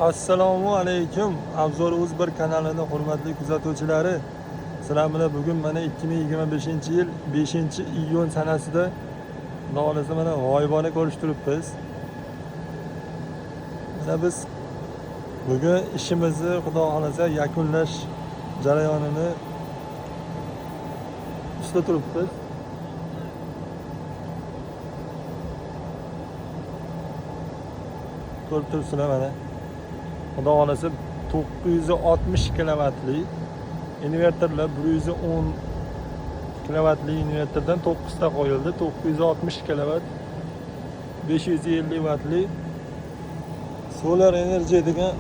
Assalomu alaykum. Avzor.uz bir kanalini hurmatli kuzatuvchilari. Sizlar bilan bugun mana 2025-yil 5-iyun sanasida Xudo mana g'oyibona ko'rish turibmiz. Mana biz bugun ishimizni Xudo xolasa yakunlash jarayonini ustida turibmiz. Ko'rib turibsizlar mana. Xudo xolasa 960 kilovatli invertorlar 110 kilovatli invertordan 9 ta qo'yildi. 960 kilovat 550 vatli Solar Energy degan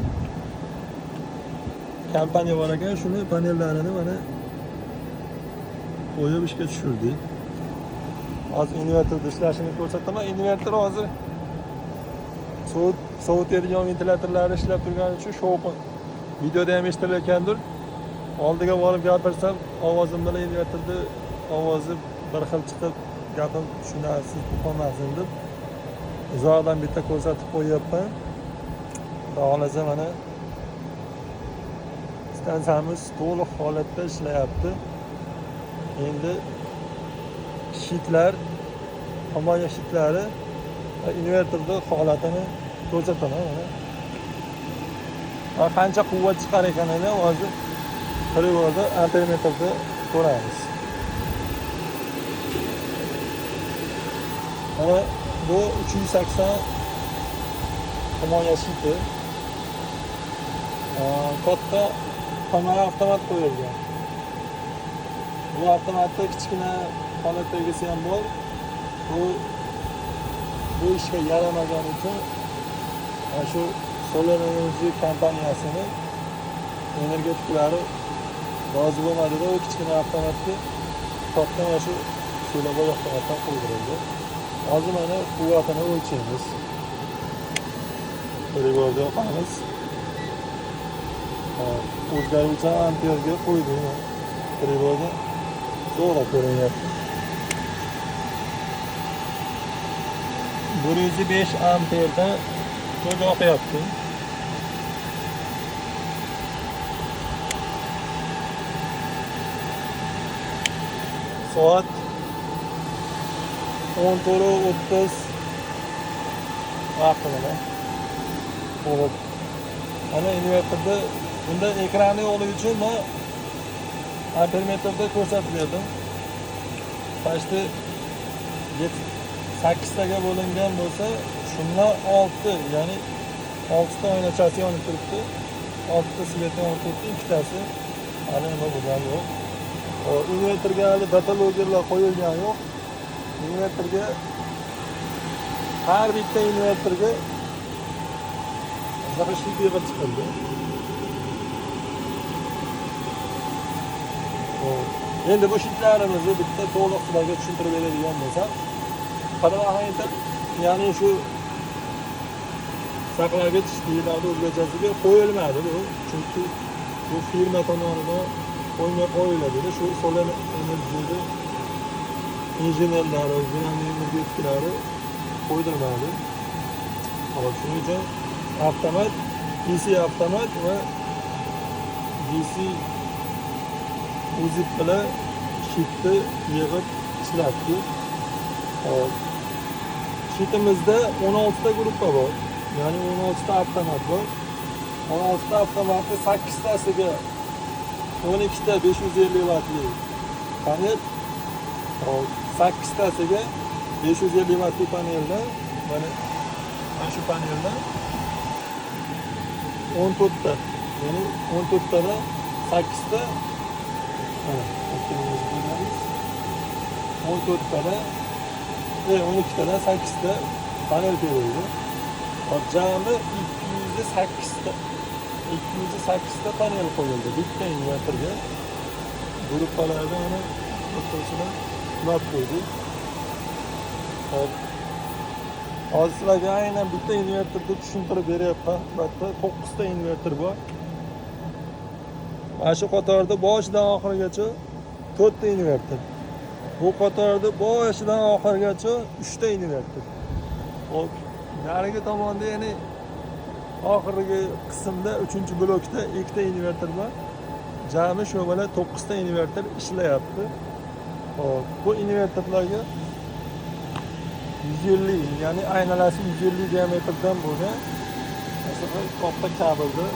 kompaniya bor ekan, shuni panellarini mana qo'yib ishga tushirdik. Hozir invertorda ishlashini ko'rsataman. Invertor hozir sovutadigan ventilyatorlar ishlab turgani uchun shovqin videoda ham eshitilayotgandir. Oldiga borib gapirsam, ovozim bilan invertorda ovozi bir xil chiqib, gapim tushunarsiz qolmasin deb uzoqdan bitta ko'rsatib qo'yapman. Xohlasa mana stansiyamiz to'liq holatda ishlayapti. Endi shitlar, himoya shitlari va invertorda holatini ko'rsataman mana. Va qancha quvvat chiqar ekanini hozir privorda ampermetrda ko'ramiz. Mana bu 380 himoya shiti. Katta kamera avtomat qo'yilgan. Bu avtomatda kichkina holatdagisi ham bor. Bu ishga yaramagani uchun shu Solar Energy kompaniyasini energetiklari rozi bo'lmadi-da, u kichkina avtomatga katta mana shu so'lavoy avtomatdan qo'ydirildi. Hozir mana quvvatini o'lchaymiz. Privorda yoqamiz. O'zgaruvchi amperga qo'ydik. Privorda zo'ra ko'rinyapti. 105 amperdan to'da oqyapti. Soat 14:30 vaqtida. Xo'p. Ana invertorda bunda ekrani yo'qligi uchun men ampermetrda ko'rsatmayapti. Pastda 8 taga bo'lingan bo'lsa, shundan 6, ya'ni 6 ta oynachasi yonib turibdi. 6 ta svet yonib turibdi, ikkitasi hali nima bo'lgani yo'q. Invertorga hali datalogerlar qo'yilgani yo'q. Invertorga har bitta invertorga zaxishlik yig'ib chiqildi. Endi bu shitlarimizni bitta to'liq sizlarga tushuntirib beradigan bo'lsam, parameter, ya'ni shu saqlagich deyiladi o'zbekchasiga qo'yilmadi bu. Chunki bu firma tomonidan qo'yiladi. Shu Solar Energy injenerlari, energetiklari qo'ydirmadi. Shuning uchun avtomat, DC avtomat va DC uzib bilan shitni yig'ib ishlatdi. Shitimizda 16 ta gruppa bor. Ya'ni 16 ta avtomat bor. 16 ta avtomatning 8 tasiga 12 ta 550 vatli panel, 8 tasiga 550 vatli paneldan mana shu paneldan 14 ta, ya'ni 14 tadan 8 ta 14 tadan 12 tadan 8 ta panel berildi. Jami 208 ta panel qo'yildi bitta invertorga. Gruppalarda mana o'ttirishlar qilib qo'ydik. Hozir sizlarga aynan bitta invertorni tushuntirib beryapman. Albatta 9 ta invertor bor. Mana shu qatorda boshidan oxirigacha 4 ta invertor. Bu qatorda boshidan oxirigacha 3 ta invertor. Hop, narigi tomonda ya'ni oxirgi qismda 3-blokda ikkita inverter bor. Jami shu bilan 9 ta inverter ishlayapti. Hop, bu inverterlarga 150, ya'ni aynalasi 150 diametrdan bo'lgan masalan katta kabelda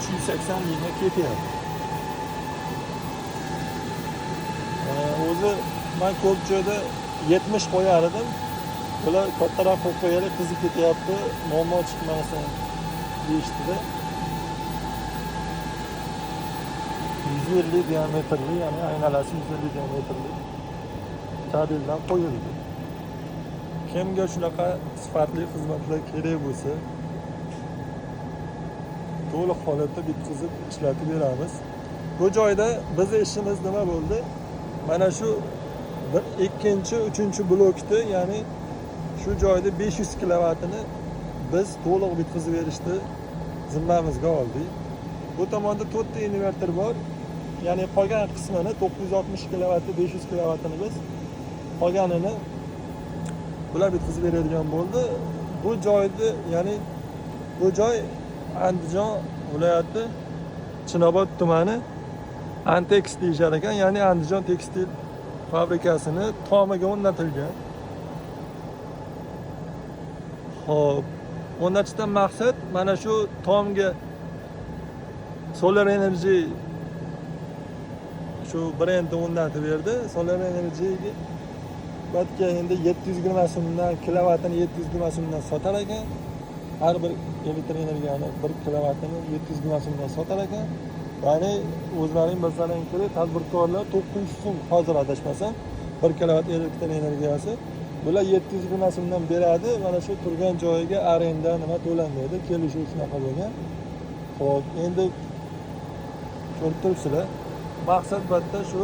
380 liniya ketyapti. O'zi men ko'p joyda 70 qo'yar edim. Bular kattaroq qo'yib qo'yaylik, qizib ketyapti, muammo chiqmasin deyishdida. 150 diametrli, ya'ni aynalasi 150 diametrli kabeldan qo'yildi. Kimga shunaqa sifatli xizmatlar kerak bo'lsa, to'liq holatda bitkazib ishlatib beramiz. Bu joyda bizning ishimiz nima bo'ldi? Mana shu ikkinchi, uchinchi blokni, ya'ni shu joyda 500 kilovatini biz to'liq bitkazib berishni zimmamizga oldik. Bu tomonda 4 ta inverter bor. Ya'ni qolgan qismini 960 kilovatni, 500 kilovatini biz qolganini bular bitkazib beradigan bo'ldi. Bu joyda, ya'ni bu joy Andijon viloyati Chinobod tumani Antex deyishar ekan, ya'ni Andijon tekstil fabrikasini tomiga o'rnatilgan. Hop, o'rnatishdan maqsad mana shu tomga Solar Energy shu brendi o'rnatib berdi. Solar Energy'ga batga endi 720 so'mdan, kilovatini 720 so'mdan sotar ekan. Har bir elektr energiyani 1 kilovatini 720 so'mdan sotar ekan. Ya'ni o'zlaring bilsalaring kerak, tadbirkorlar 900 so'm hozir adashmasam 1 kilovat elektr energiyasi. Bular 720 so'mdan beradi. Mana shu turgan joyiga arenda nima to'lanmaydi. Kelishuv shunaqa bo'lgan. Xo'p, endi ko'rib turibsizlar. Maqsad bitta shu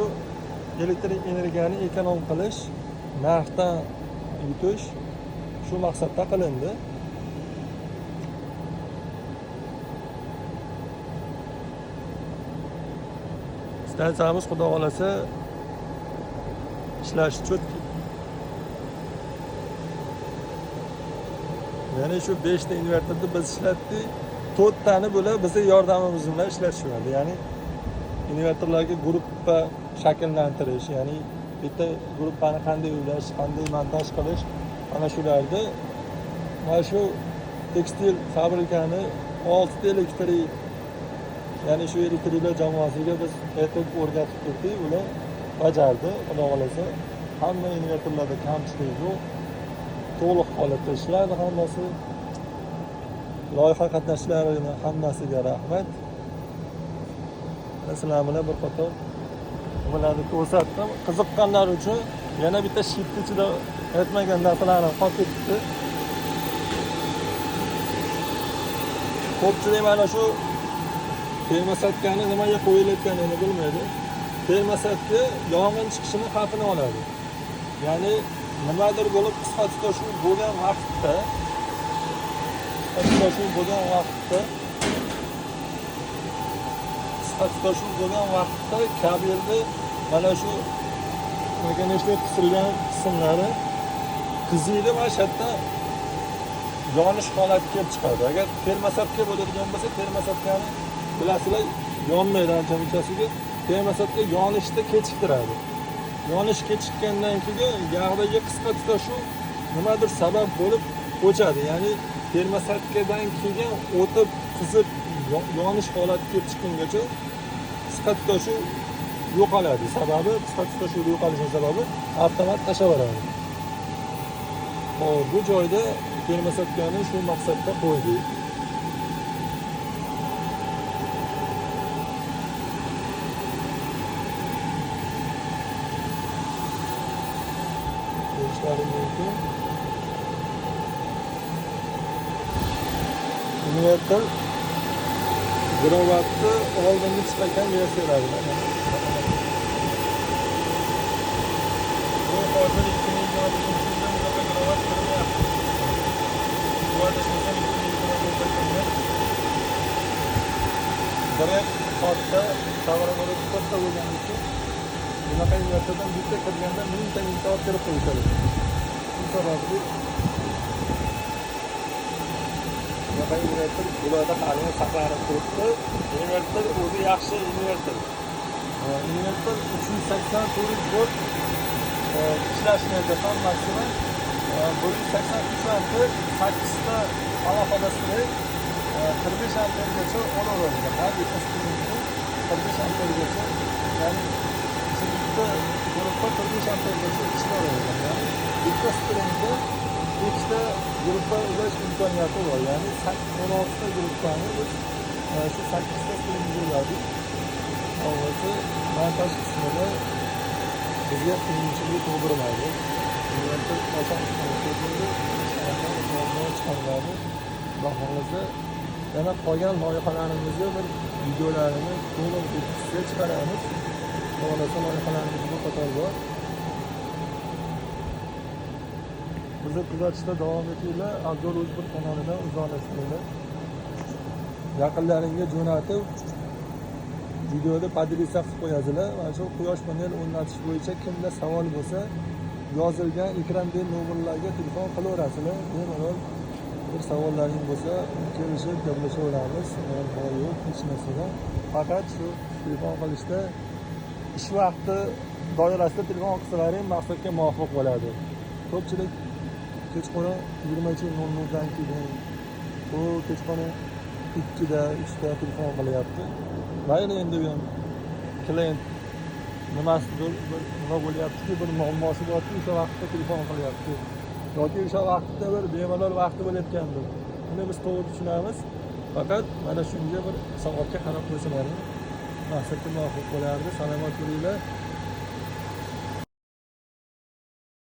elektr energiyani ekonom qilish, narxdan yutish shu maqsadda qilindi. Stansiyamiz xudo xolasa ishlashi cho'tki. Ya'ni shu 5 ta inverterni biz ishlatdik. 4 tani bular bizning yordamimiz bilan ishlatishadi. Ya'ni inverterlarga gruppa shakllantirish, ya'ni bitta gruppani qanday ulash, qanday montaj qilish, mana shularni mana shu tekstil fabrikani 6 ta elektrik, ya'ni shu elektriklar jamoasiga biz aytib o'rgatib turdik, ular bajardi. Xudo xolasa hamma inverterlarda kamchilik yo'q. To'liq holatda ishlaydi hammasi. Loyiha qatnashchilariga hammasiga rahmat. Sizlar bilan bir qator bularni ko'rsatdim. Qiziqqanlar uchun yana bitta shift ichida aytmagan narsalarni qolib ketdi. Ko'pchilik mana shu termosatkani nimaga qo'yilayotganini bilmaydi. Termosatka yong'in chiqishini xavfini oladi. Ya'ni nimadir bo'lib qisqa tutashuv bo'lgan vaqtda kabelni mana shu magnitli qisilgan qismlari qiziydi va shu yerda yonish holati kelib chiqadi. Agar termosatka bo'ladigan bo'lsa, termosatkani bilasizlar, yonmaydi ancha munchasiga. Termosatka yonishni kechiktiradi. Yonish kechikkandan keyin yog'dagi qisqa tutashuv nimadir sabab bo'lib o'chadi. Ya'ni termosatkadan keyin o'tib qizib yonish holati kelib chiqqungacha qisqa tutashuv yo'qoladi. Sababi qisqa tutashuv yo'qolishi sababi avtomat tashlaveradi. Hop, bu joyda termosatkani shu maqsadda qo'ydik. Inverter girovatni oldingi chiqargan versiyalari. Bu hozir 2025-yildan bunaqa girovat kirmayapti. Bu adashmasam 2026-da direkt xotda savramalar katta bo'lgani uchun bunaqa inverterdan bitta kirganda mingta kirib qo'yishadi. Shu sababli bunaqa invertor bularda hali saqlanib turibdi. Invertor o'zi yaxshi invertor. Invertor 380 volt ishlashini hammasidan 183 ampere 8 ta alohida strip 45 ampergacha olaveradi. Har bitta stripni 45 ampergacha, ya'ni bitta guruhda 45 ampergacha ishlaveradi. Ya'ni bitta stripda ikkita guruhda ulash imkoniyati bor. Ya'ni 16 ta guruhni biz shu 8 ta stripga uladik. Avvalgi montaj qismida bizga qiyinchilik tug'dirmaydi. Invertor oson chiqariladi. Xudo xohlasa yana qolgan loyihalarimizni bir videolarini to'liq sizga chiqaramiz. Xudo xohlasa loyihalarimiz bu qator bor. Bizni kuzatishda davom etinglar. Abdul O'zbek kanalidan uzoqlashmanglar. Yaqinlaringga jo'natib videoda podelitsiya qilib qo'yasizlar. Mana shu quyosh panel o'rnatish bo'yicha kimda savol bo'lsa, yozilgan ekrandagi nomerlarga telefon qilaverasizlar. Bemalol bir savollaring bo'lsa, kelishib gaplashaveramiz. Muammo yo'q, hech narsadan. Faqat shu telefon qilishda ish vaqti doirasida telefon qilsalaring maqsadga muvofiq bo'ladi. Ko'pchilik kechqurun 20:00 dan keyin, u kechqurun 2da, 3da telefon qilyapti. Mayli endi bu ham klient nimasidir nima bo'lyaptiki, bir muammosi borki, o'sha vaqtda telefon qilyapti. Yoki o'sha vaqtda bir bemalol vaqti bo'layotgandir. Buni biz to'g'ri tushunamiz. Faqat mana shunga bir soatga qarab qo'ysalaring maqsadga muvofiq bo'lardi. Salomat bo'linglar.